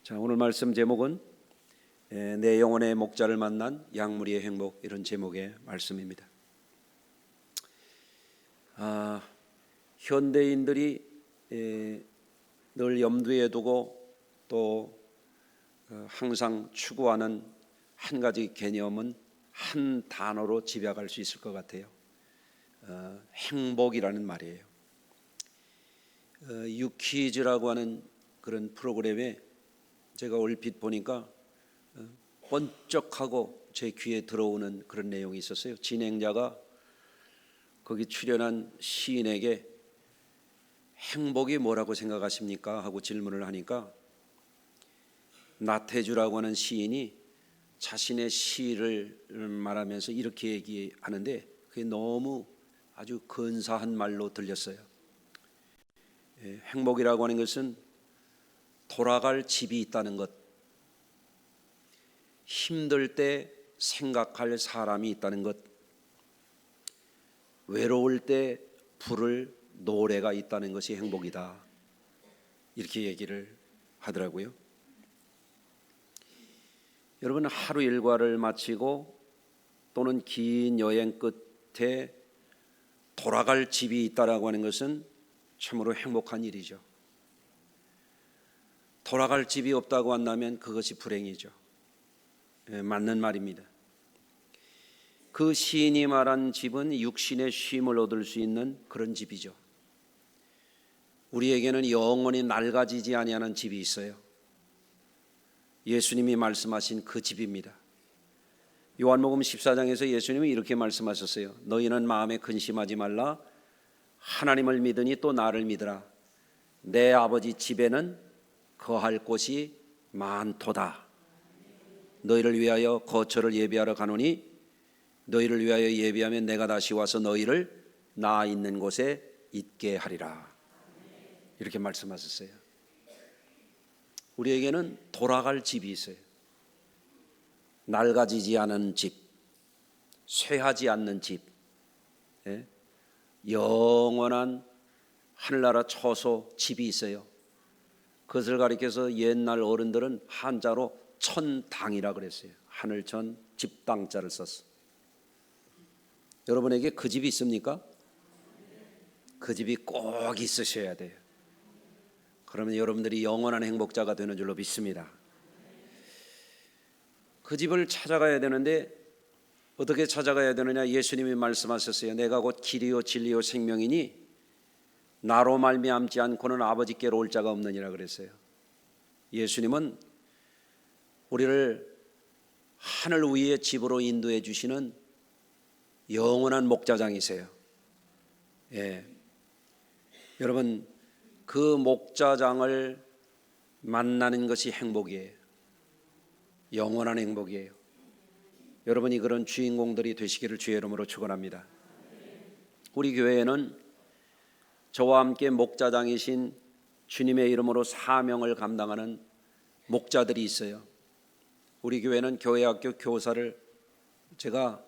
자, 오늘 말씀 제목은 내 영혼의 목자를 만난 양무리의 행복, 이런 제목의 말씀입니다. 현대인들이 늘 염두에 두고 또 항상 추구하는 한 가지 개념은 한 단어로 집약할 수 있을 것 같아요. 행복이라는 말이에요. 유퀴즈라고 하는 그런 프로그램에 제가 얼핏 보니까 번쩍하고 제 귀에 들어오는 그런 내용이 있었어요. 진행자가 거기 출연한 시인에게 행복이 뭐라고 생각하십니까? 하고 질문을 하니까 나태주라고 하는 시인이 자신의 시를 말하면서 이렇게 얘기하는데 그게 너무 아주 근사한 말로 들렸어요. 행복이라고 하는 것은 돌아갈 집이 있다는 것, 힘들 때 생각할 사람이 있다는 것, 외로울 때 부를 노래가 있다는 것이 행복이다, 이렇게 얘기를 하더라고요. 여러분, 하루 일과를 마치고 또는 긴 여행 끝에 돌아갈 집이 있다라고 하는 것은 참으로 행복한 일이죠. 돌아갈 집이 없다고 한다면 그것이 불행이죠. 맞는 말입니다. 그 시인이 말한 집은 육신의 쉼을 얻을 수 있는 그런 집이죠. 우리에게는 영원히 낡아지지 아니하는 집이 있어요. 예수님이 말씀하신 그 집입니다. 요한복음 14장에서 예수님이 이렇게 말씀하셨어요. 너희는 마음에 근심하지 말라. 하나님을 믿으니 또 나를 믿으라. 내 아버지 집에는 거할 곳이 많도다. 너희를 위하여 거처를 예비하러 가노니 너희를 위하여 예비하면 내가 다시 와서 너희를 나 있는 곳에 있게 하리라. 이렇게 말씀하셨어요. 우리에게는 돌아갈 집이 있어요. 낡아지지 않은 집, 쇠하지 않는 집, 영원한 하늘나라 처소 집이 있어요. 그것을 가리켜서 옛날 어른들은 한자로 천당이라 그랬어요. 하늘천 집당자를 썼어. 여러분에게 그 집이 있습니까? 그 집이 꼭 있으셔야 돼요. 그러면 여러분들이 영원한 행복자가 되는 줄로 믿습니다. 그 집을 찾아가야 되는데 어떻게 찾아가야 되느냐? 예수님이 말씀하셨어요. 내가 곧 길이요 진리요 생명이니 나로 말미암지 않고는 아버지께로 올 자가 없느니라 그랬어요. 예수님은 우리를 하늘 위의 집으로 인도해 주시는 영원한 목자장이세요. 여러분, 그 목자장을 만나는 것이 행복이에요. 영원한 행복이에요. 여러분이 그런 주인공들이 되시기를 주의 이름으로 축원합니다. 우리 교회에는 저와 함께 목자장이신 주님의 이름으로 사명을 감당하는 목자들이 있어요. 우리 교회는 교회학교 교사를 제가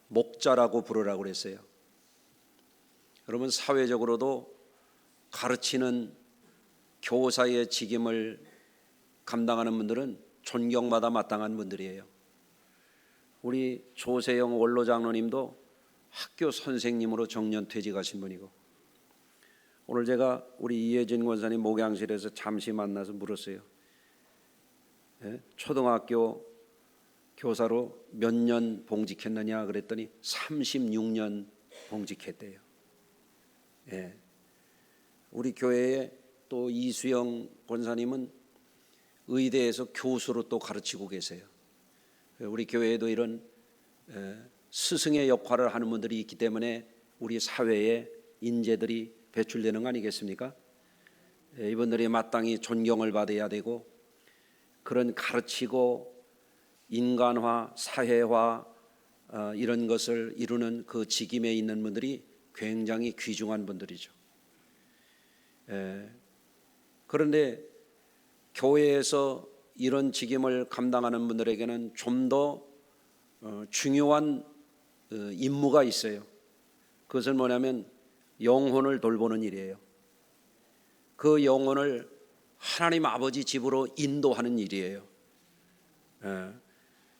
목자라고 부르라고 그랬어요. 여러분, 사회적으로도 가르치는 교사의 직임을 감당하는 분들은 존경받아 마땅한 분들이에요. 우리 조세영 원로장로님도 학교 선생님으로 정년 퇴직하신 분이고, 오늘 제가 우리 이혜진 권사님 목양실에서 잠시 만나서 물었어요. 초등학교 교사로 몇 년 봉직했느냐 그랬더니 36년 봉직했대요. 우리 교회에 또 이수영 권사님은 의대에서 교수로 또 가르치고 계세요. 우리 교회에도 이런 스승의 역할을 하는 분들이 있기 때문에 우리 사회에 인재들이 배출되는 거 아니겠습니까? 이분들이 마땅히 존경을 받아야 되고, 그런 가르치고 인간화, 사회화 이런 것을 이루는 그 직임에 있는 분들이 굉장히 귀중한 분들이죠. 그런데 교회에서 이런 직임을 감당하는 분들에게는 좀 더 중요한 임무가 있어요. 그것은 뭐냐면 영혼을 돌보는 일이에요. 그 영혼을 하나님 아버지 집으로 인도하는 일이에요.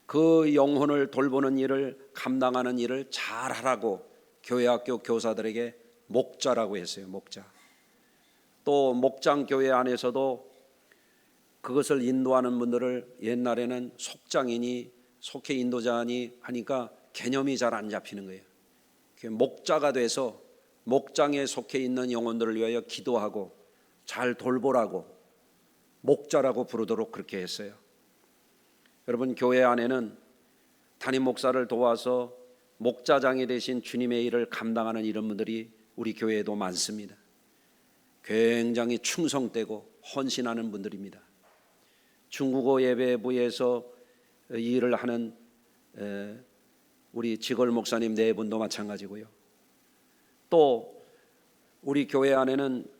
그 영혼을 돌보는 일을 감당하는 일을 잘하라고 교회학교 교사들에게 목자라고 했어요. 목자. 또 목장교회 안에서도 그것을 인도하는 분들을 옛날에는 속장이니 속회 인도자니 하니까 개념이 잘 안 잡히는 거예요. 목자가 돼서 목장에 속해 있는 영혼들을 위하여 기도하고 잘 돌보라고 목자라고 부르도록 그렇게 했어요. 여러분, 교회 안에는 담임 목사를 도와서 목자장이 되신 주님의 일을 감당하는 이런 분들이 우리 교회에도 많습니다. 굉장히 충성되고 헌신하는 분들입니다. 중국어 예배부에서 이 일을 하는 우리 지걸 목사님 네 분도 마찬가지고요. 또 우리 교회 안에는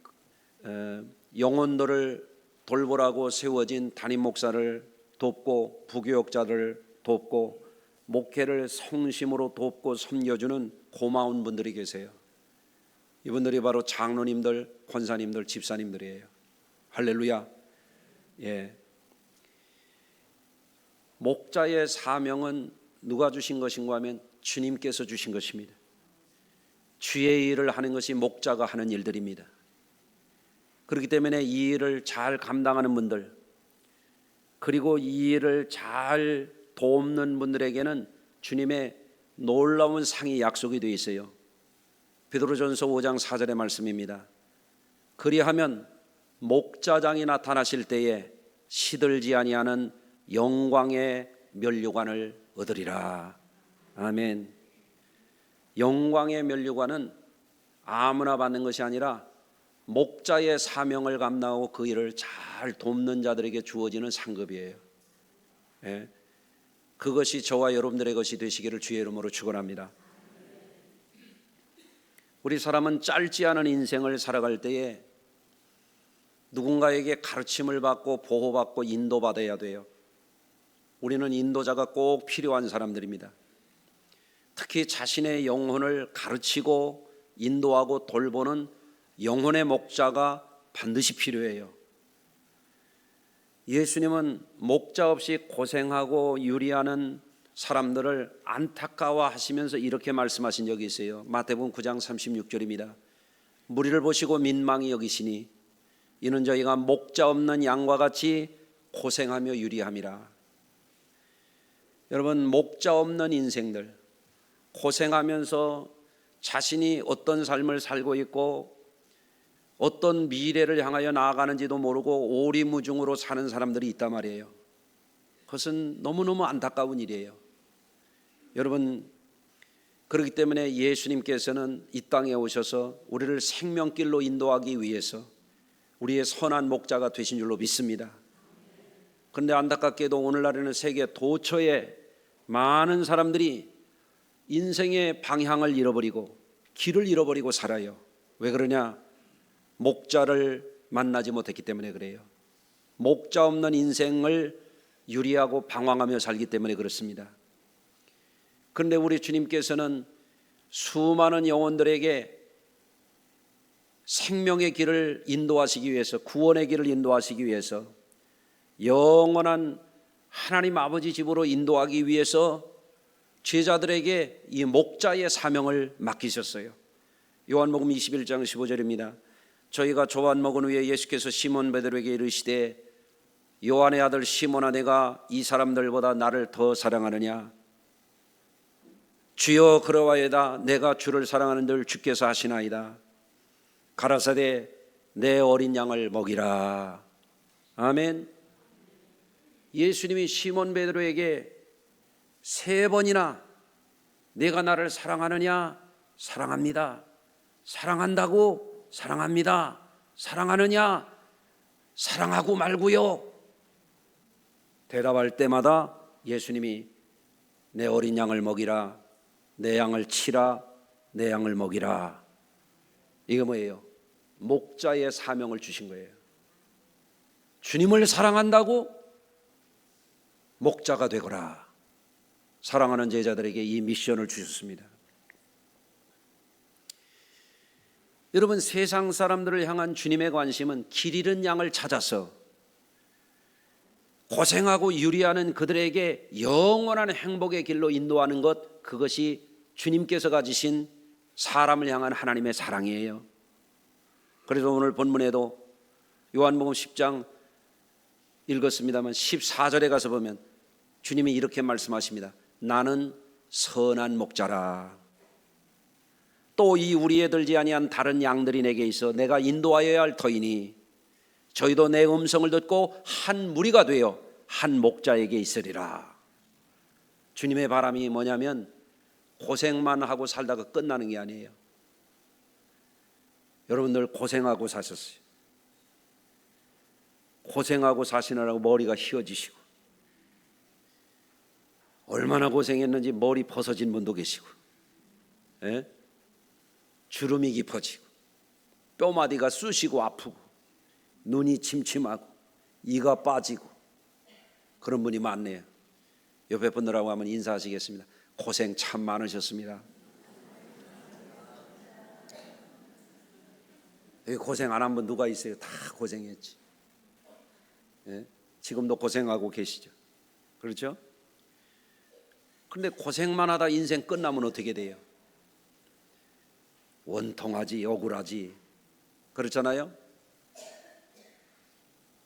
영혼들을 돌보라고 세워진 담임 목사를 돕고 부교역자를 돕고 목회를 성심으로 돕고 섬겨주는 고마운 분들이 계세요. 이분들이 바로 장로님들, 권사님들, 집사님들이에요. 할렐루야. 예. 목자의 사명은 누가 주신 것인가 하면 주님께서 주신 것입니다. 주의 일을 하는 것이 목자가 하는 일들입니다. 그렇기 때문에 이 일을 잘 감당하는 분들, 그리고 이 일을 잘 돕는 분들에게는 주님의 놀라운 상이 약속이 되어 있어요. 베드로전서 5장 4절의 말씀입니다. 그리하면 목자장이 나타나실 때에 시들지 아니하는 영광의 면류관을 얻으리라. 아멘. 영광의 면류관은 아무나 받는 것이 아니라 목자의 사명을 감당하고 그 일을 잘 돕는 자들에게 주어지는 상급이에요. 예. 그것이 저와 여러분들의 것이 되시기를 주의 이름으로 축원합니다. 우리 사람은 짧지 않은 인생을 살아갈 때에 누군가에게 가르침을 받고 보호받고 인도받아야 돼요. 우리는 인도자가 꼭 필요한 사람들입니다. 특히 자신의 영혼을 가르치고 인도하고 돌보는 영혼의 목자가 반드시 필요해요. 예수님은 목자 없이 고생하고 유리하는 사람들을 안타까워하시면서 이렇게 말씀하신 적이 있어요. 마태복음 9장 36절입니다. 무리를 보시고 민망히 여기시니 이는 저희가 목자 없는 양과 같이 고생하며 유리함이라. 여러분, 목자 없는 인생들, 고생하면서 자신이 어떤 삶을 살고 있고 어떤 미래를 향하여 나아가는지도 모르고 오리무중으로 사는 사람들이 있단 말이에요. 그것은 너무너무 안타까운 일이에요. 여러분, 그렇기 때문에 예수님께서는 이 땅에 오셔서 우리를 생명길로 인도하기 위해서 우리의 선한 목자가 되신 줄로 믿습니다. 그런데 안타깝게도 오늘날에는 세계 도처에 많은 사람들이 인생의 방향을 잃어버리고 길을 잃어버리고 살아요. 왜 그러냐? 목자를 만나지 못했기 때문에 그래요. 목자 없는 인생을 유리하고 방황하며 살기 때문에 그렇습니다. 그런데 우리 주님께서는 수많은 영혼들에게 생명의 길을 인도하시기 위해서, 구원의 길을 인도하시기 위해서, 영원한 하나님 아버지 집으로 인도하기 위해서 제자들에게 이 목자의 사명을 맡기셨어요. 요한복음 21장 15절입니다. 저희가 조반 먹은 후에 예수께서 시몬 베드로에게 이르시되 요한의 아들 시몬아, 내가 이 사람들보다 나를 더 사랑하느냐? 주여 그러하여다. 내가 주를 사랑하는 들 주께서 하시나이다. 가라사대 내 어린 양을 먹이라. 아멘. 예수님이 시몬 베드로에게 3번이나 내가 나를 사랑하느냐? 사랑합니다. 사랑한다고? 사랑합니다. 사랑하느냐? 사랑하고 말고요. 대답할 때마다 예수님이 내 어린 양을 먹이라, 내 양을 치라, 내 양을 먹이라. 이거 뭐예요? 목자의 사명을 주신 거예요. 주님을 사랑한다고 목자가 되거라. 사랑하는 제자들에게 이 미션을 주셨습니다. 여러분, 세상 사람들을 향한 주님의 관심은 길 잃은 양을 찾아서 고생하고 유리하는 그들에게 영원한 행복의 길로 인도하는 것, 그것이 주님께서 가지신 사람을 향한 하나님의 사랑이에요. 그래서 오늘 본문에도 요한복음 10장 읽었습니다만 14절에 가서 보면 주님이 이렇게 말씀하십니다. 나는 선한 목자라. 또 이 우리에 들지 아니한 다른 양들이 내게 있어 내가 인도하여야 할 터이니 저희도 내 음성을 듣고 한 무리가 되어 한 목자에게 있으리라. 주님의 바람이 뭐냐면 고생만 하고 살다가 끝나는 게 아니에요. 여러분들 고생하고 사셨어요. 고생하고 사시느라고 머리가 휘어지시고, 얼마나 고생했는지 머리 벗어진 분도 계시고, 예? 주름이 깊어지고 뼈마디가 쑤시고 아프고 눈이 침침하고 이가 빠지고 그런 분이 많네요. 옆에 분들하고 한번 인사하시겠습니다. 고생 참 많으셨습니다. 여기 고생 안 한 분 누가 있어요? 다 고생했지. 예? 지금도 고생하고 계시죠. 그렇죠? 그런데 고생만 하다 인생 끝나면 어떻게 돼요? 원통하지, 억울하지. 그렇잖아요?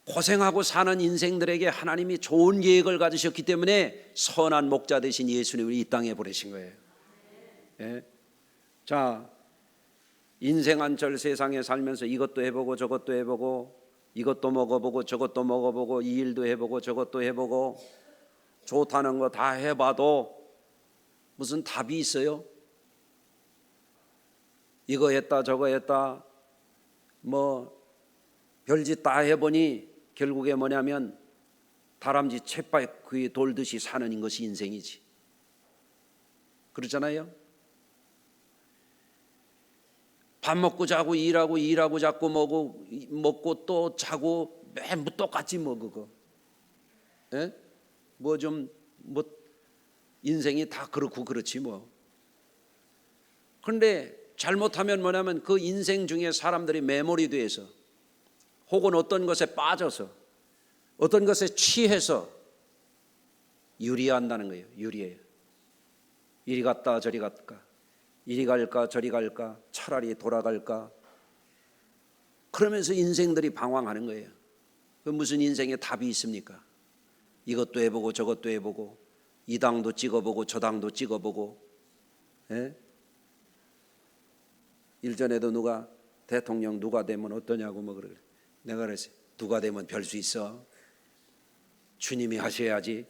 고생하고 사는 인생들에게 하나님이 좋은 계획을 가지셨기 때문에 선한 목자 되신 예수님을 이 땅에 보내신 거예요. 예? 자, 인생 한철 세상에 살면서 이것도 해보고 저것도 해보고 이것도 먹어보고 저것도 먹어보고 이 일도 해보고 저것도 해보고 좋다는 거 다 해봐도 무슨 답이 있어요? 이거 했다 저거 했다 뭐 별짓 다 해보니 결국에 뭐냐면 다람쥐 쳇바퀴 돌듯이 사는 것이 인생이지. 그렇잖아요? 밥 먹고 자고 일하고 자꾸 먹고 또 자고 매일 똑같이 그거. 예? 뭐 인생이 다 그렇고 그렇지 뭐. 그런데 잘못하면 뭐냐면 그 인생 중에 사람들이 메모리 돼서 혹은 어떤 것에 빠져서 어떤 것에 취해서 유리한다는 거예요. 유리해요. 이리 갔다 저리 갔다. 이리 갈까 저리 갈까 차라리 돌아갈까 그러면서 인생들이 방황하는 거예요. 그 무슨 인생에 답이 있습니까? 이것도 해보고 저것도 해보고 이 당도 찍어보고 저 당도 찍어보고. 예? 일전에도 누가 대통령 누가 되면 어떠냐고 뭐 그래. 내가 그랬어요. 누가 되면 별 수 있어. 주님이 하셔야지.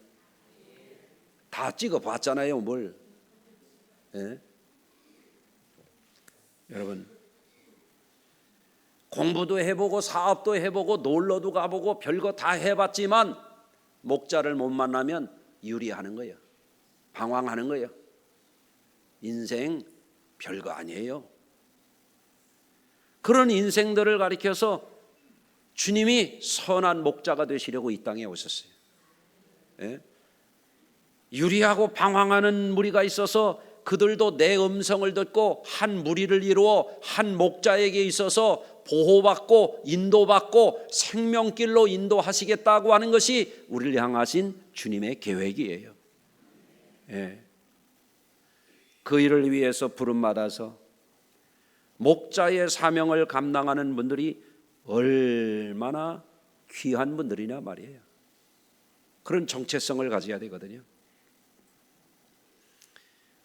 다 찍어봤잖아요 뭘. 예? 여러분, 공부도 해보고 사업도 해보고 놀러도 가보고 별거 다 해봤지만 목자를 못 만나면 유리하는 거예요. 방황하는 거예요. 인생 별거 아니에요. 그런 인생들을 가리켜서 주님이 선한 목자가 되시려고 이 땅에 오셨어요. 예? 유리하고 방황하는 무리가 있어서 그들도 내 음성을 듣고 한 무리를 이루어 한 목자에게 있어서 보호받고 인도받고 생명길로 인도하시겠다고 하는 것이 우리를 향하신 주님의 계획이에요. 예. 그 일을 위해서 부름받아서 목자의 사명을 감당하는 분들이 얼마나 귀한 분들이냐 말이에요. 그런 정체성을 가져야 되거든요.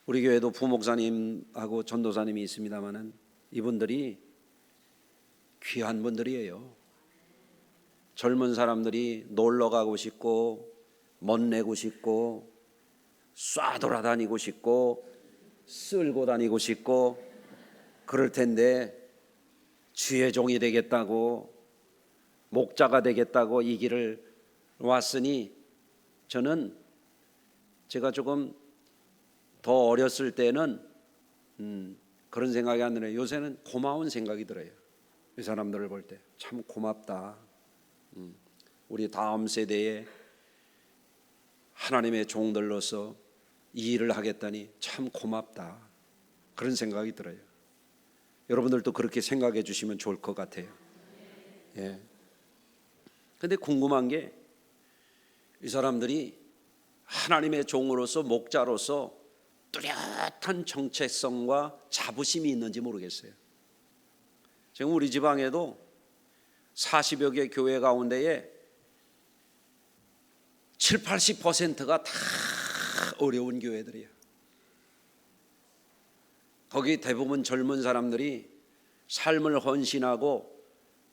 우리 교회도 부목사님하고 전도사님이 있습니다마는 이분들이 귀한 분들이에요. 젊은 사람들이 놀러 가고 싶고 멋내고 싶고 쏴 돌아다니고 싶고 쓸고 다니고 싶고 그럴 텐데 주의 종이 되겠다고 목자가 되겠다고 이 길을 왔으니 저는 제가 조금 더 어렸을 때는 그런 생각이 안 들어요. 요새는 고마운 생각이 들어요. 이 사람들을 볼 때 참 고맙다. 우리 다음 세대에 하나님의 종들로서 이 일을 하겠다니 참 고맙다. 그런 생각이 들어요. 여러분들도 그렇게 생각해 주시면 좋을 것 같아요. 예. 근데 궁금한 게 이 사람들이 하나님의 종으로서 목자로서 뚜렷한 정체성과 자부심이 있는지 모르겠어요. 지금 우리 지방에도 40여 개 교회 가운데에 7, 80%가 다 어려운 교회들이에요. 거기 대부분 젊은 사람들이 삶을 헌신하고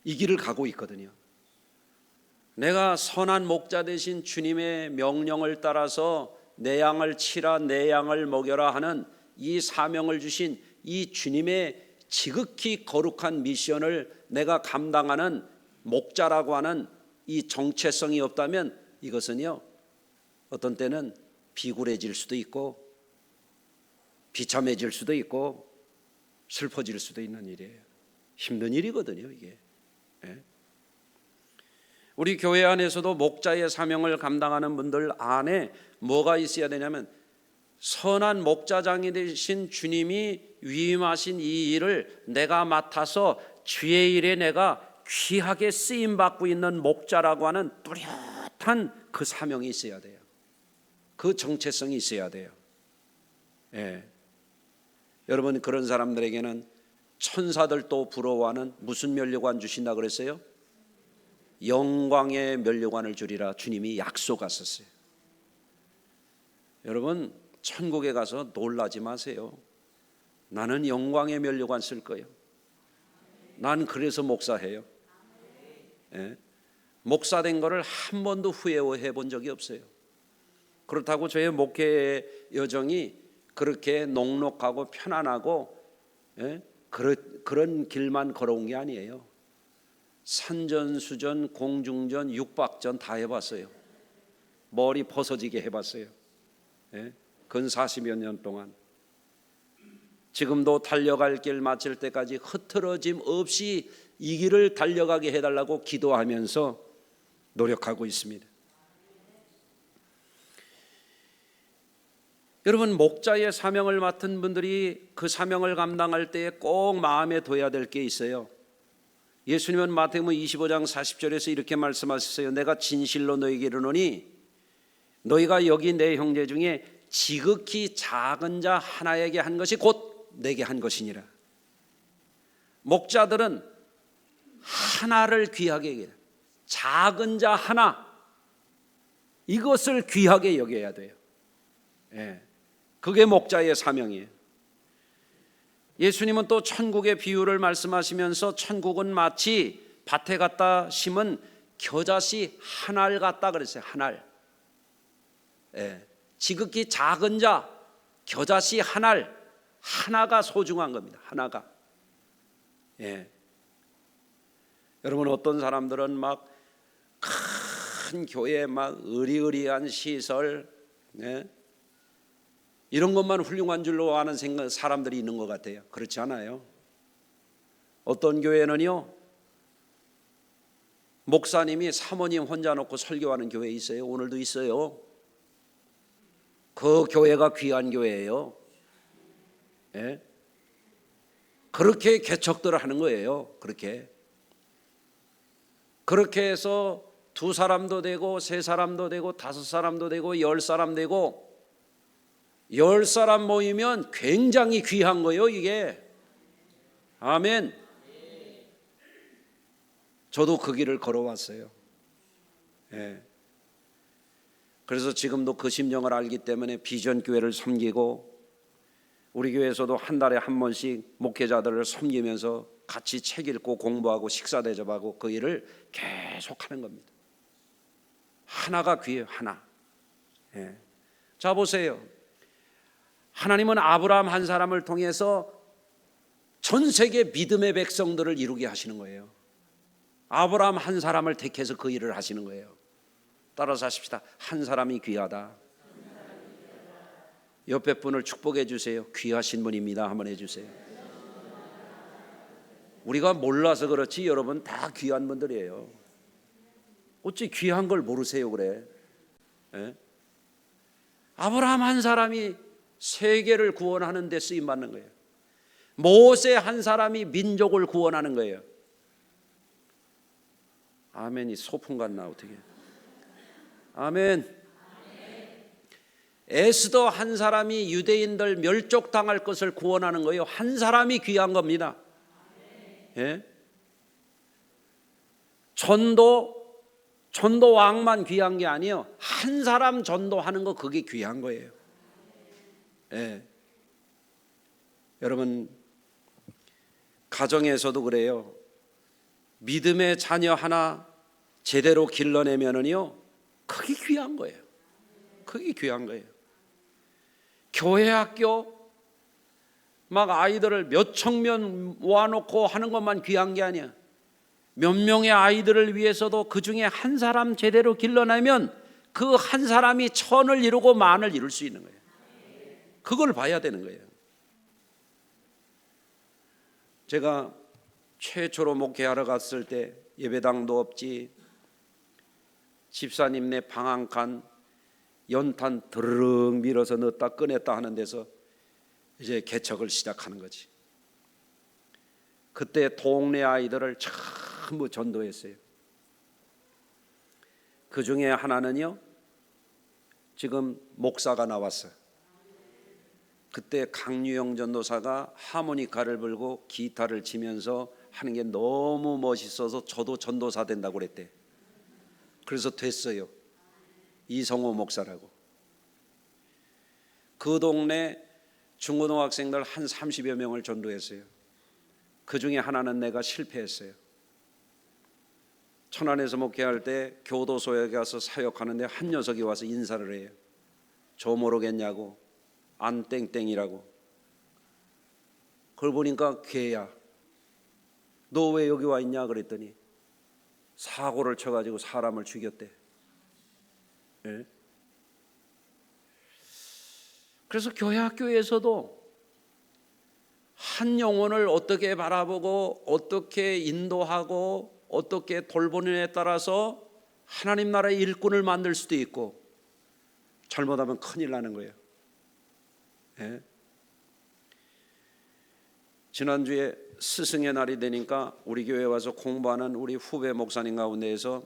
이 길을 가고 있거든요. 내가 선한 목자 되신 주님의 명령을 따라서 내 양을 치라 내 양을 먹여라 하는 이 사명을 주신 이 주님의 지극히 거룩한 미션을 내가 감당하는 목자라고 하는 이 정체성이 없다면 이것은요, 어떤 때는 비굴해질 수도 있고 비참해질 수도 있고 슬퍼질 수도 있는 일이에요. 힘든 일이거든요, 이게. 예. 우리 교회 안에서도 목자의 사명을 감당하는 분들 안에 뭐가 있어야 되냐면 선한 목자장이 되신 주님이 위임하신 이 일을 내가 맡아서 주의 일에 내가 귀하게 쓰임받고 있는 목자라고 하는 뚜렷한 그 사명이 있어야 돼요. 그 정체성이 있어야 돼요. 예. 여러분, 그런 사람들에게는 천사들도 부러워하는 무슨 면류관 주신다 그랬어요? 영광의 면류관을 주리라 주님이 약속하셨어요. 여러분, 천국에 가서 놀라지 마세요. 나는 영광의 면류관 쓸 거예요. 난 그래서 목사해요. 예? 목사된 거를 한 번도 후회해 본 적이 없어요. 그렇다고 저의 목회 여정이 그렇게 녹록하고 편안하고, 예? 그런 길만 걸어온 게 아니에요. 산전수전, 공중전, 육박전 다 해봤어요. 머리 벗어지게 해봤어요. 예? 근 40여 년 동안. 지금도 달려갈 길 마칠 때까지 흐트러짐 없이 이 길을 달려가게 해달라고 기도하면서 노력하고 있습니다. 여러분, 목자의 사명을 맡은 분들이 그 사명을 감당할 때에 꼭 마음에 둬야 될 게 있어요. 예수님은 마태복음 25장 40절에서 이렇게 말씀하셨어요. 내가 진실로 너희에게 이르노니 너희가 여기 내 형제 중에 지극히 작은 자 하나에게 한 것이 곧 내게 한 것이니라. 목자들은 하나를 귀하게 여겨요. 작은 자 하나, 이것을 귀하게 여겨야 돼요. 예, 그게 목자의 사명이에요. 예수님은 또 천국의 비유를 말씀하시면서 천국은 마치 밭에 갖다 심은 겨자씨 한 알 같다 그랬어요. 한 알. 예, 지극히 작은 자 겨자씨 한 알, 하나가 소중한 겁니다. 하나가. 예. 여러분, 어떤 사람들은 막 큰 교회 막 의리의리한 시설, 예? 이런 것만 훌륭한 줄로 아는 사람들이 있는 것 같아요. 그렇지 않아요. 어떤 교회는요, 목사님이 사모님 혼자 놓고 설교하는 교회 있어요. 오늘도 있어요. 그 교회가 귀한 교회예요. 예? 그렇게 개척들을 하는 거예요. 그렇게 해서 2사람도 되고 3사람도 되고 5사람도 되고 10사람 되고 10사람 모이면 굉장히 귀한 거예요, 이게. 아멘. 저도 그 길을 걸어왔어요. 예. 그래서 지금도 그 심정을 알기 때문에 비전 교회를 섬기고, 우리 교회에서도 한 달에 한 번씩 목회자들을 섬기면서 같이 책 읽고 공부하고 식사 대접하고 그 일을 계속하는 겁니다. 하나가 귀해요, 하나. 예. 자, 보세요. 하나님은 아브라함 한 사람을 통해서 전 세계 믿음의 백성들을 이루게 하시는 거예요. 아브라함 한 사람을 택해서 그 일을 하시는 거예요. 따라서 하십시다. 한 사람이 귀하다. 옆에 분을 축복해 주세요. 귀하신 분입니다. 한번 해주세요. 우리가 몰라서 그렇지 여러분 다 귀한 분들이에요. 어찌 귀한 걸 모르세요 그래? 예? 아브라함 한 사람이 세계를 구원하는 데 쓰임받는 거예요. 모세 한 사람이 민족을 구원하는 거예요. 아멘이 소풍 갔나 어떻게? 아멘. 에스더 한 사람이 유대인들 멸족당할 것을 구원하는 거예요. 한 사람이 귀한 겁니다. 예? 전도 왕만 귀한 게 아니에요. 한 사람 전도하는 거 그게 귀한 거예요. 예. 여러분 가정에서도 그래요. 믿음의 자녀 하나 제대로 길러내면은요, 그게 귀한 거예요. 그게 귀한 거예요. 교회 학교 막 아이들을 몇 청년 모아놓고 하는 것만 귀한 게 아니야. 몇 명의 아이들을 위해서도 그 중에 한 사람 제대로 길러내면 그 한 사람이 천을 이루고 만을 이룰 수 있는 거예요. 그걸 봐야 되는 거예요. 제가 최초로 목회하러 갔을 때 예배당도 없지, 집사님네 방 한 칸 연탄 드르륵 밀어서 넣었다 꺼냈다 하는 데서 이제 개척을 시작하는 거지. 그때 동네 아이들을 전부 전도했어요. 그 중에 하나는요, 지금 목사가 나왔어요. 그때 강유영 전도사가 하모니카를 불고 기타를 치면서 하는 게 너무 멋있어서 저도 전도사 된다고 그랬대. 그래서 됐어요. 이성호 목사라고. 그 동네 중고등학생들 한 30여 명을 전도했어요. 그 중에 하나는 내가 실패했어요. 천안에서 목회할 때 교도소에 가서 사역하는데 한 녀석이 와서 인사를 해요. 저 모르겠냐고, 안땡땡이라고. 그걸 보니까 걔야. 너 왜 여기 와 있냐 그랬더니 사고를 쳐가지고 사람을 죽였대. 예? 그래서 교회 학교에서도 한 영혼을 어떻게 바라보고 어떻게 인도하고 어떻게 돌보느냐에 따라서 하나님 나라의 일꾼을 만들 수도 있고, 잘못하면 큰일 나는 거예요. 예? 지난주에 스승의 날이 되니까 우리 교회에 와서 공부하는 우리 후배 목사님 가운데에서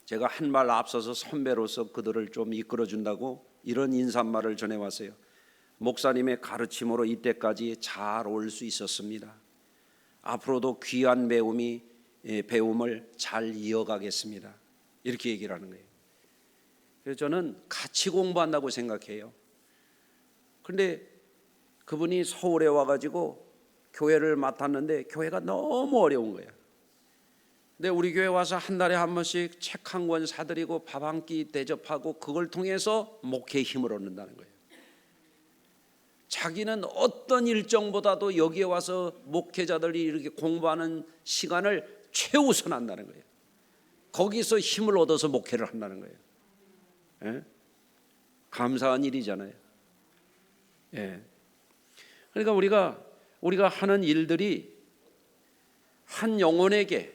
제가 한 발 앞서서 선배로서 그들을 좀 이끌어준다고 이런 인사말을 전해왔어요. 목사님의 가르침으로 이때까지 잘 올 수 있었습니다. 앞으로도 귀한 배움을 잘 이어가겠습니다. 이렇게 얘기를 하는 거예요. 그래서 저는 같이 공부한다고 생각해요. 그런데 그분이 서울에 와가지고 교회를 맡았는데 교회가 너무 어려운 거예요. 근데 우리 교회 와서 한 달에 한 번씩 책 한 권 사드리고 밥 한 끼 대접하고 그걸 통해서 목회의 힘을 얻는다는 거예요. 자기는 어떤 일정보다도 여기에 와서 목회자들이 이렇게 공부하는 시간을 최우선한다는 거예요. 거기서 힘을 얻어서 목회를 한다는 거예요. 예? 감사한 일이잖아요. 예. 그러니까 우리가 하는 일들이 한 영혼에게,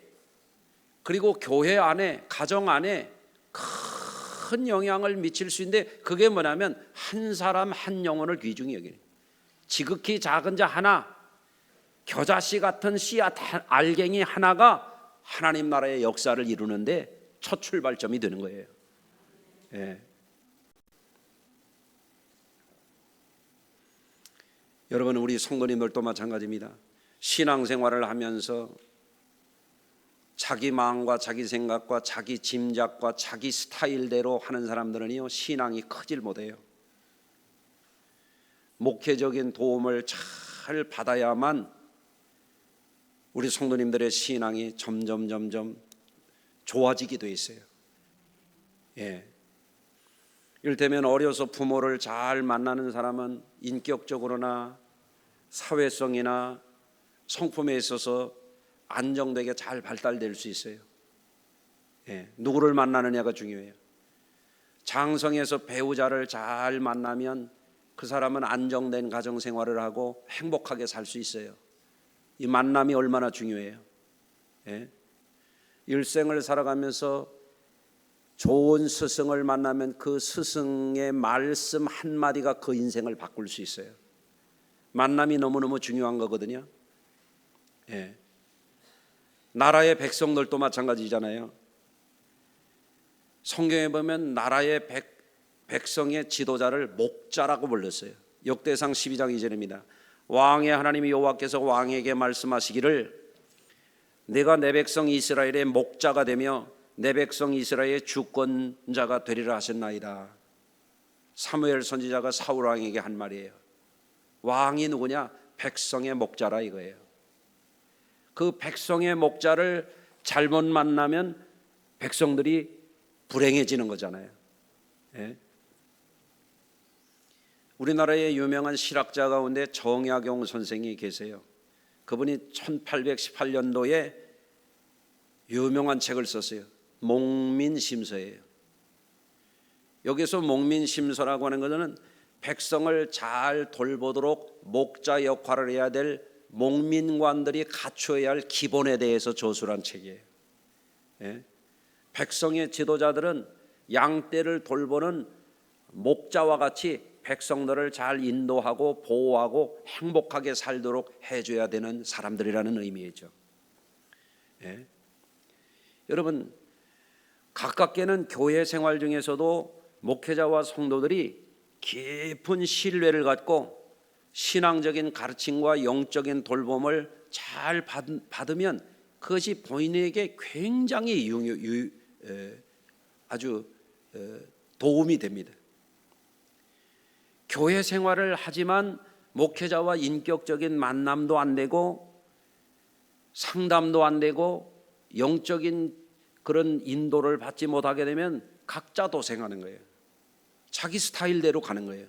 그리고 교회 안에, 가정 안에 큰 영향을 미칠 수 있는데, 그게 뭐냐면 한 사람 한 영혼을 귀중히 여기는, 지극히 작은 자 하나, 겨자씨 같은 씨앗 알갱이 하나가 하나님 나라의 역사를 이루는데 첫 출발점이 되는 거예요. 예. 여러분, 우리 성도님들도 마찬가지입니다. 신앙생활을 하면서 자기 마음과 자기 생각과 자기 짐작과 자기 스타일대로 하는 사람들은요, 신앙이 크질 못해요. 목회적인 도움을 잘 받아야만 우리 성도님들의 신앙이 점점 좋아지게 돼 있어요. 예. 이를테면 어려서 부모를 잘 만나는 사람은 인격적으로나 사회성이나 성품에 있어서 안정되게 잘 발달될 수 있어요. 예. 누구를 만나느냐가 중요해요. 장성에서 배우자를 잘 만나면 그 사람은 안정된 가정생활을 하고 행복하게 살 수 있어요. 이 만남이 얼마나 중요해요. 예? 일생을 살아가면서 좋은 스승을 만나면 그 스승의 말씀 한마디가 그 인생을 바꿀 수 있어요. 만남이 너무너무 중요한 거거든요. 예. 나라의 백성들도 마찬가지잖아요. 성경에 보면 나라의 백성의 지도자를 목자라고 불렀어요. 역대상 12장 2절입니다. 왕의 하나님 여호와께서 왕에게 말씀하시기를 내가 내 백성 이스라엘의 목자가 되며 내 백성 이스라엘의 주권자가 되리라 하셨나이다. 사무엘 선지자가 사울 왕에게 한 말이에요. 왕이 누구냐? 백성의 목자라 이거예요. 그 백성의 목자를 잘못 만나면 백성들이 불행해지는 거잖아요. 예? 우리나라의 유명한 실학자 가운데 정약용 선생이 계세요. 그분이 1818년도에 유명한 책을 썼어요. 목민심서예요. 여기서 목민심서라고 하는 것은 백성을 잘 돌보도록 목자 역할을 해야 될 목민관들이 갖추어야 할 기본에 대해서 저술한 책이에요. 예? 백성의 지도자들은 양떼를 돌보는 목자와 같이 백성들을 잘 인도하고 보호하고 행복하게 살도록 해줘야 되는 사람들이라는 의미이죠. 예? 여러분, 가깝게는 교회 생활 중에서도 목회자와 성도들이 깊은 신뢰를 갖고 신앙적인 가르침과 영적인 돌봄을 잘 받으면 그것이 본인에게 굉장히 아주 도움이 됩니다. 교회 생활을 하지만 목회자와 인격적인 만남도 안 되고 상담도 안 되고 영적인 그런 인도를 받지 못하게 되면 각자 도생하는 거예요. 자기 스타일대로 가는 거예요.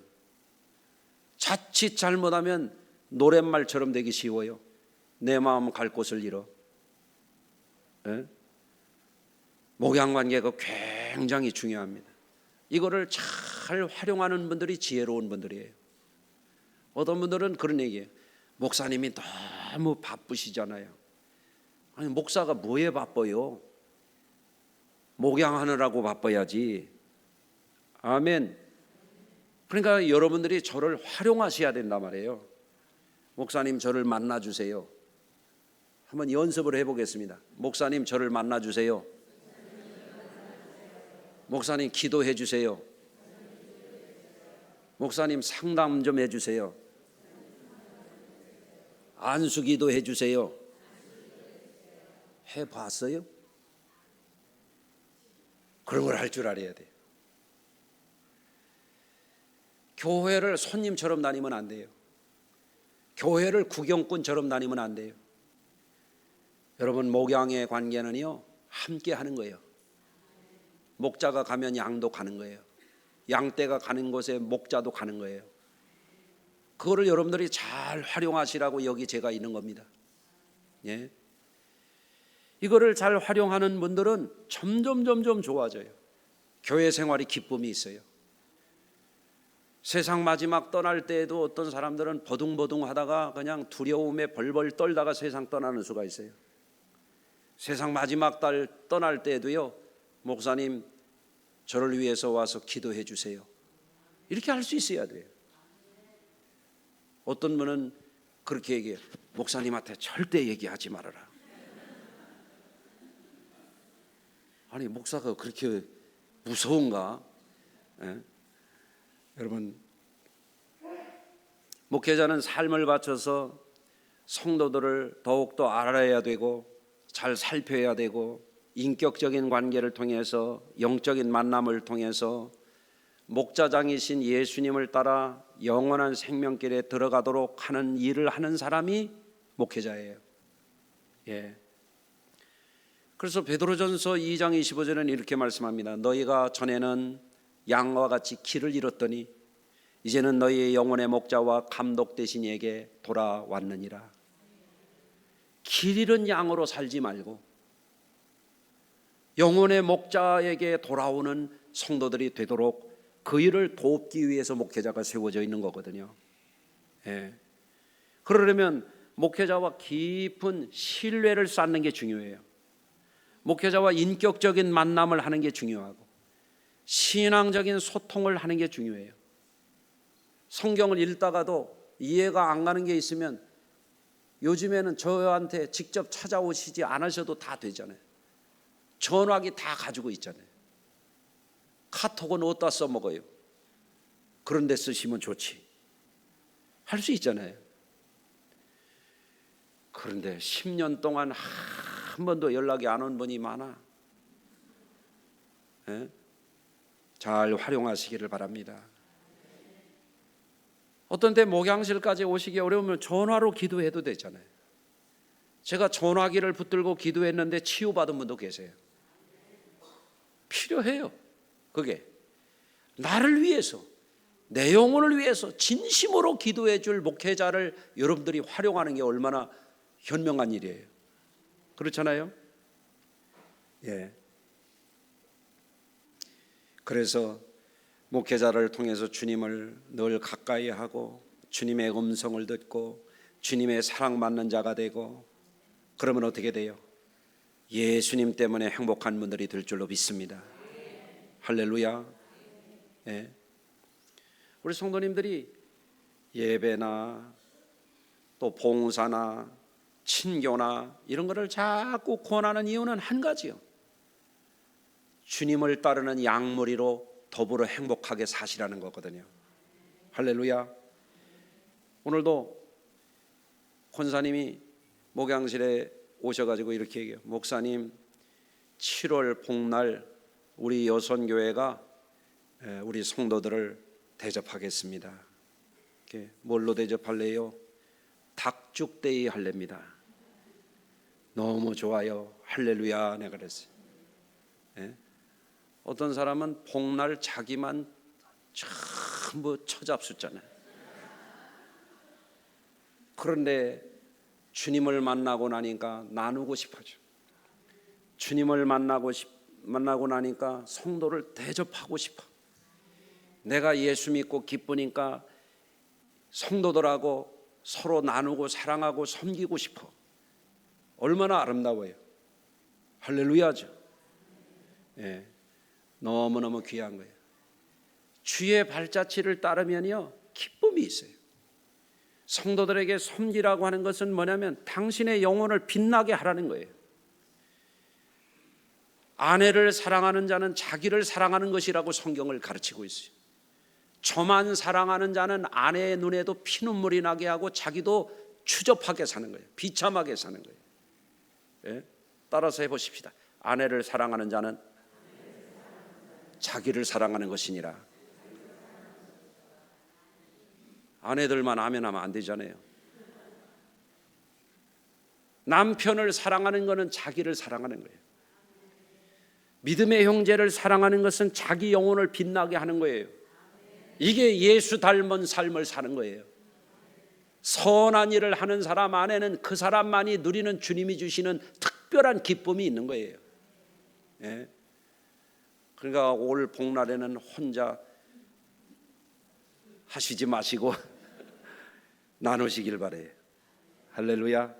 자칫 잘못하면 노랫말처럼 되기 쉬워요. 내 마음 갈 곳을 잃어. 예? 목양관계가 굉장히 중요합니다. 이거를 잘 활용하는 분들이 지혜로운 분들이에요. 어떤 분들은 그런 얘기예요. 목사님이 너무 바쁘시잖아요. 아니, 목사가 뭐에 바빠요? 목양하느라고 바빠야지. 아멘. 그러니까 여러분들이 저를 활용하셔야 된단 말이에요. 목사님 저를 만나주세요. 한번 연습을 해보겠습니다. 목사님 저를 만나주세요. 목사님 기도해 주세요. 목사님 상담 좀 해주세요. 안수기도 해주세요. 해봤어요? 그런 걸 할 줄 알아야 돼요. 교회를 손님처럼 다니면 안 돼요. 교회를 구경꾼처럼 다니면 안 돼요. 여러분, 목양의 관계는요, 함께 하는 거예요. 목자가 가면 양도 가는 거예요. 양떼가 가는 곳에 목자도 가는 거예요. 그거를 여러분들이 잘 활용하시라고 여기 제가 있는 겁니다. 예? 이거를 잘 활용하는 분들은 점점 좋아져요. 교회 생활이 기쁨이 있어요. 세상 마지막 떠날 때에도 어떤 사람들은 버둥버둥 하다가 그냥 두려움에 벌벌 떨다가 세상 떠나는 수가 있어요. 세상 마지막 달 떠날 때에도요, 목사님 저를 위해서 와서 기도해 주세요. 이렇게 할 수 있어야 돼요. 어떤 분은 그렇게 얘기해요. 목사님한테 절대 얘기하지 말아라. 아니, 목사가 그렇게 무서운가? 예? 여러분, 목회자는 삶을 바쳐서 성도들을 더욱더 알아야 되고 잘 살펴야 되고 인격적인 관계를 통해서 영적인 만남을 통해서 목자장이신 예수님을 따라 영원한 생명길에 들어가도록 하는 일을 하는 사람이 목회자예요. 예. 그래서 베드로전서 2장 25절은 이렇게 말씀합니다. 너희가 전에는 양과 같이 길을 잃었더니 이제는 너희의 영혼의 목자와 감독 되신 이에게 돌아왔느니라. 길 잃은 양으로 살지 말고 영혼의 목자에게 돌아오는 성도들이 되도록 그 일을 돕기 위해서 목회자가 세워져 있는 거거든요. 예. 그러려면 목회자와 깊은 신뢰를 쌓는 게 중요해요. 목회자와 인격적인 만남을 하는 게 중요하고 신앙적인 소통을 하는 게 중요해요. 성경을 읽다가도 이해가 안 가는 게 있으면 요즘에는 저한테 직접 찾아오시지 않으셔도 다 되잖아요. 전화기 다 가지고 있잖아요. 카톡은 어디다 써먹어요? 그런 데 쓰시면 좋지. 할 수 있잖아요. 그런데 10년 동안 한 번도 연락이 안 온 분이 많아. 예? 잘 활용하시기를 바랍니다. 어떤 때 목양실까지 오시기 어려우면 전화로 기도해도 되잖아요. 제가 전화기를 붙들고 기도했는데 치유받은 분도 계세요. 필요해요. 그게 나를 위해서, 내 영혼을 위해서 진심으로 기도해 줄 목회자를 여러분들이 활용하는 게 얼마나 현명한 일이에요. 그렇잖아요? 예. 그래서 목회자를 통해서 주님을 늘 가까이 하고 주님의 음성을 듣고 주님의 사랑받는 자가 되고, 그러면 어떻게 돼요? 예수님 때문에 행복한 분들이 될 줄로 믿습니다. 할렐루야. 예. 우리 성도님들이 예배나 또 봉사나 친교나 이런 거를 자꾸 권하는 이유는 한 가지요. 주님을 따르는 양무리로 더불어 행복하게 사시라는 거거든요. 할렐루야. 오늘도 권사님이 목양실에 오셔가지고 이렇게 얘기해요. 목사님, 7월 복날 우리 여선교회가 우리 성도들을 대접하겠습니다. 뭘로 대접할래요? 닭죽데이 할랍니다. 너무 좋아요. 할렐루야. 내가 그랬어요. 예? 어떤 사람은 복날 자기만 전부 처잡숫잖아요. 그런데 주님을 만나고 나니까 나누고 싶어져. 주님을 만나고 나니까 성도를 대접하고 싶어. 내가 예수 믿고 기쁘니까 성도들하고 서로 나누고 사랑하고 섬기고 싶어. 얼마나 아름다워요. 할렐루야죠. 예, 너무너무 귀한 거예요. 주의 발자취를 따르면요 기쁨이 있어요. 성도들에게 섬기라고 하는 것은 뭐냐면 당신의 영혼을 빛나게 하라는 거예요. 아내를 사랑하는 자는 자기를 사랑하는 것이라고 성경을 가르치고 있어요. 저만 사랑하는 자는 아내의 눈에도 피눈물이 나게 하고 자기도 추접하게 사는 거예요. 비참하게 사는 거예요. 예? 따라서 해보십시다. 아내를 사랑하는 자는 자기를 사랑하는 것이니라. 아내들만 아멘하면 안 되잖아요. 남편을 사랑하는 것은 자기를 사랑하는 거예요. 믿음의 형제를 사랑하는 것은 자기 영혼을 빛나게 하는 거예요. 이게 예수 닮은 삶을 사는 거예요. 선한 일을 하는 사람 안에는 그 사람만이 누리는 주님이 주시는 특별한 기쁨이 있는 거예요. 예? 그러니까 올 복날에는 혼자 하시지 마시고 나누시길 바래요. 할렐루야.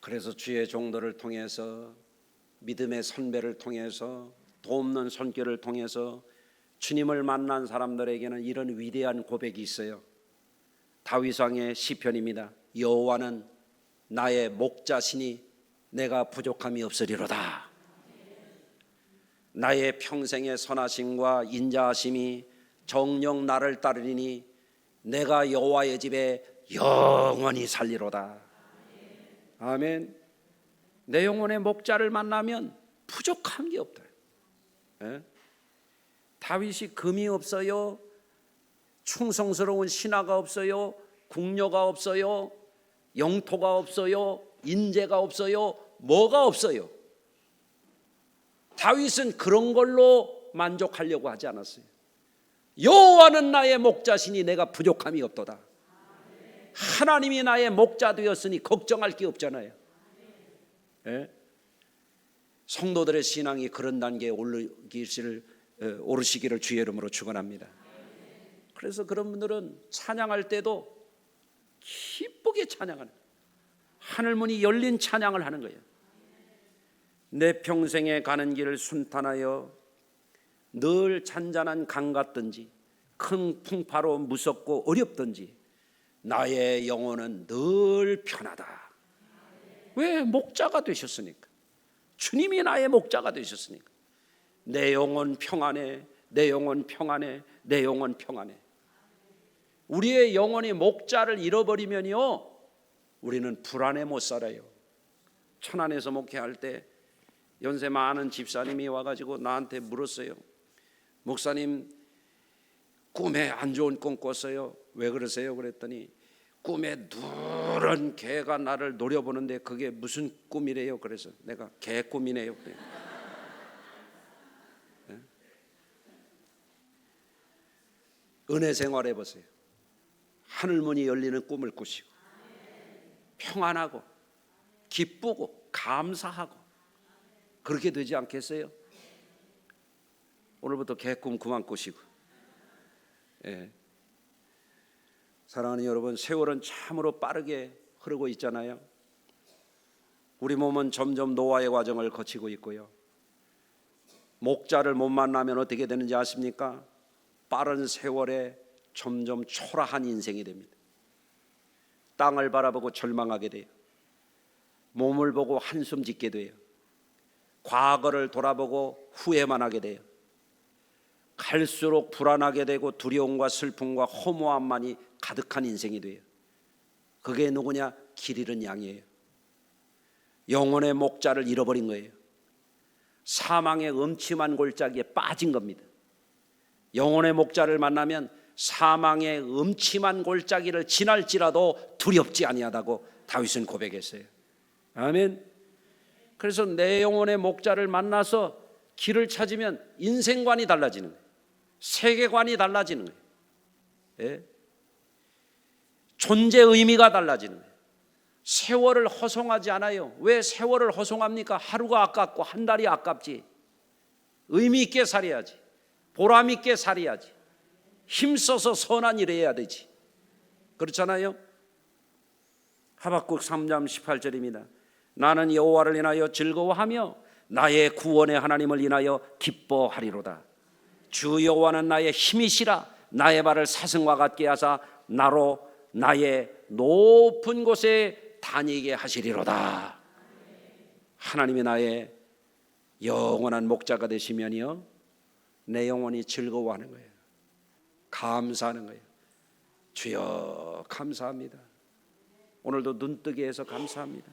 그래서 주의 종도를 통해서, 믿음의 선배를 통해서, 돕는 손길을 통해서 주님을 만난 사람들에게는 이런 위대한 고백이 있어요. 다윗왕의 시편입니다. 여호와는 나의 목자시니 내가 부족함이 없으리로다. 나의 평생의 선하심과 인자하심이 정녕 나를 따르리니 내가 여호와의 집에 영원히 살리로다. 아멘. 내 영혼의 목자를 만나면 부족한 게 없다. 예? 다윗이 금이 없어요, 충성스러운 신하가 없어요, 궁녀가 없어요, 영토가 없어요, 인재가 없어요, 뭐가 없어요. 다윗은 그런 걸로 만족하려고 하지 않았어요. 여호와는 나의 목자시니 내가 부족함이 없도다. 하나님이 나의 목자 되었으니 걱정할 게 없잖아요. 예? 성도들의 신앙이 그런 단계에 오르시기를 주의 이름으로 축원합니다. 그래서 그런 분들은 찬양할 때도 기쁘게 찬양하는 거예요. 하늘문이 열린 찬양을 하는 거예요. 내 평생에 가는 길을 순탄하여 늘 잔잔한 강 같든지 큰 풍파로 무섭고 어렵든지 나의 영혼은 늘 편하다. 왜? 목자가 되셨으니까. 주님이 나의 목자가 되셨으니까. 내 영혼 평안해, 내 영혼 평안해, 내 영혼 평안해. 우리의 영혼이 목자를 잃어버리면요, 우리는 불안해 못 살아요. 천안에서 목회할 때 연세 많은 집사님이 와가지고 나한테 물었어요. 목사님, 꿈에 안 좋은 꿈 꿨어요. 왜 그러세요? 그랬더니 꿈에 누런 개가 나를 노려보는데 그게 무슨 꿈이래요? 그래서 내가 개 꿈이네요. 네? 은혜 생활해 보세요. 하늘문이 열리는 꿈을 꾸시고 평안하고 기쁘고 감사하고 그렇게 되지 않겠어요? 오늘부터 개꿈 그만 꾸시고. 예. 사랑하는 여러분, 세월은 참으로 빠르게 흐르고 있잖아요. 우리 몸은 점점 노화의 과정을 거치고 있고요. 목자를 못 만나면 어떻게 되는지 아십니까? 빠른 세월에 점점 초라한 인생이 됩니다. 땅을 바라보고 절망하게 돼요. 몸을 보고 한숨 짓게 돼요. 과거를 돌아보고 후회만 하게 돼요. 갈수록 불안하게 되고 두려움과 슬픔과 허무함만이 가득한 인생이 돼요. 그게 누구냐? 길 잃은 양이에요. 영혼의 목자를 잃어버린 거예요. 사망의 음침한 골짜기에 빠진 겁니다. 영혼의 목자를 만나면 사망의 음침한 골짜기를 지날지라도 두렵지 아니하다고 다윗은 고백했어요. 아멘. 그래서 내 영혼의 목자를 만나서 길을 찾으면 인생관이 달라지는 거예요. 세계관이 달라지는 거예요. 예? 존재 의미가 달라지는 거예요. 세월을 허송하지 않아요. 왜 세월을 허송합니까? 하루가 아깝고 한 달이 아깝지. 의미 있게 살아야지. 보람 있게 살아야지. 힘써서 선한 일을 해야 되지. 그렇잖아요. 하박국 3장 18절입니다. 나는 여호와를 인하여 즐거워하며 나의 구원의 하나님을 인하여 기뻐하리로다. 주 여호와는 나의 힘이시라. 나의 발을 사슴과 같게 하사 나로 나의 높은 곳에 다니게 하시리로다. 하나님이 나의 영원한 목자가 되시면요, 내 영혼이 즐거워하는 거예요. 감사하는 거예요. 주여 감사합니다. 오늘도 눈뜨게 해서 감사합니다.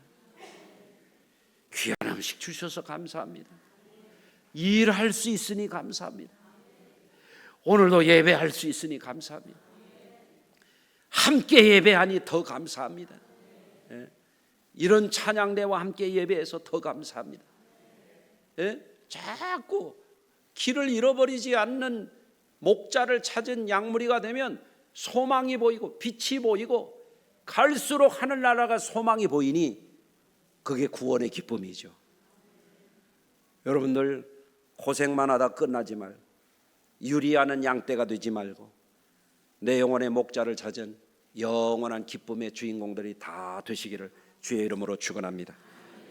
귀한 음식 주셔서 감사합니다. 일할 수 있으니 감사합니다. 오늘도 예배할 수 있으니 감사합니다. 함께 예배하니 더 감사합니다. 예? 이런 찬양대와 함께 예배해서 더 감사합니다. 예? 자꾸 길을 잃어버리지 않는 목자를 찾은 양무리가 되면 소망이 보이고 빛이 보이고 갈수록 하늘나라가 소망이 보이니 그게 구원의 기쁨이죠. 여러분들 고생만 하다 끝나지 말고 유리하는 양떼가 되지 말고 내 영혼의 목자를 찾은 영원한 기쁨의 주인공들이 다 되시기를 주의 이름으로 축원합니다.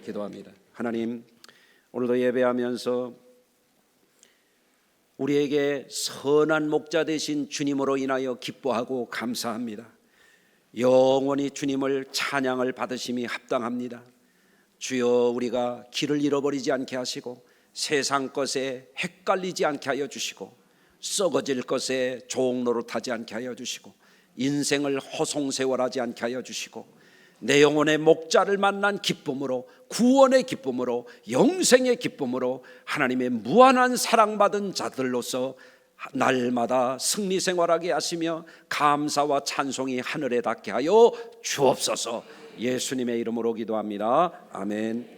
기도합니다. 하나님, 오늘도 예배하면서 우리에게 선한 목자 되신 주님으로 인하여 기뻐하고 감사합니다. 영원히 주님을 찬양을 받으심이 합당합니다. 주여, 우리가 길을 잃어버리지 않게 하시고 세상 것에 헷갈리지 않게 하여 주시고 썩어질 것에 종노릇하지 않게 하여 주시고 인생을 허송세월하지 않게 하여 주시고 내 영혼의 목자를 만난 기쁨으로, 구원의 기쁨으로, 영생의 기쁨으로 하나님의 무한한 사랑받은 자들로서 날마다 승리 생활하게 하시며 감사와 찬송이 하늘에 닿게 하여 주옵소서. 예수님의 이름으로 기도합니다. 아멘.